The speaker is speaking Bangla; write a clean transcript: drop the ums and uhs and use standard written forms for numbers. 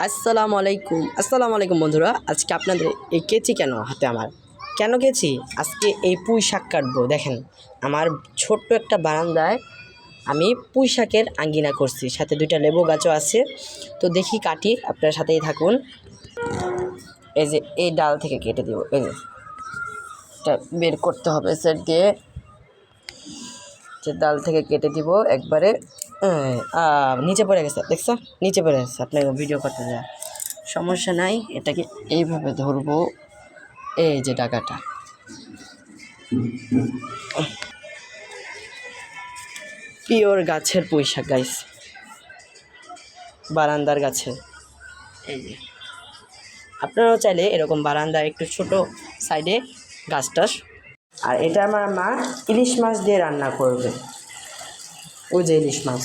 আসসালামু আলাইকুম বন্ধুরা। আজকে আপনাদের এই কেচি কেন হাতে আমার কেন কেচি আজকে এই পুঁই শাক কাটবো। দেখেন আমার ছোট্ট একটা বারান্দায় আমি পুঁই শাকের আঙ্গিনা করছি, সাথে দুইটা লেবু গাছও আছে। তো দেখি কাটি, আপনার সাথেই থাকুন। এই যে এই ডাল থেকে কেটে দিব, এই যে এটা বের করতে হবে সেট দিয়ে, যে ডাল থেকে কেটে দিব একবারে। নিচে পড়ে গেছে, দেখছো নিচে পড়ে গেছে। আপনাকে ভিডিও করতে যায় সমস্যা নাই, এটাকে এইভাবে ধরবো। এই যে টাকাটা পিওর গাছের পুঁই শাক গাইস, বারান্দার গাছে। এই যে আপনারাও চাইলে এরকম বারান্দার একটু ছোট সাইডে গাছ টাছ। আর এটা আমার মা ইলিশ মাছ দিয়ে রান্না করবে, ওই যে ইলিশ মাছ।